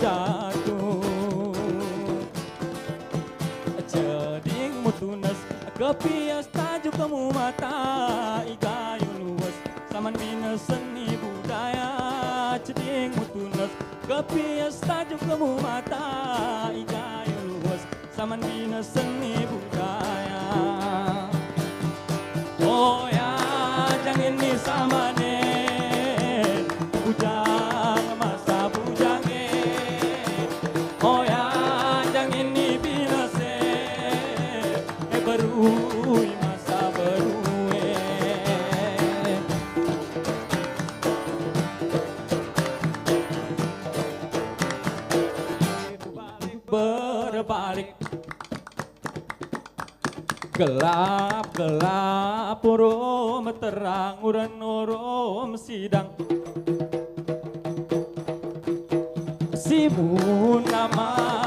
jatuh. Jeding mutunas kepias tajuk kamu mata igayu luas saman bina seni budaya. Jeding mutunas kepias tajuk kamu mata igayu luas saman bina seni budaya. Oh ya jangan ini sama nen bujang masa bujange. Oh ya jangan ini binase baru masa baru berbalik gelap gelap urum terang uran urum sidang sibu nama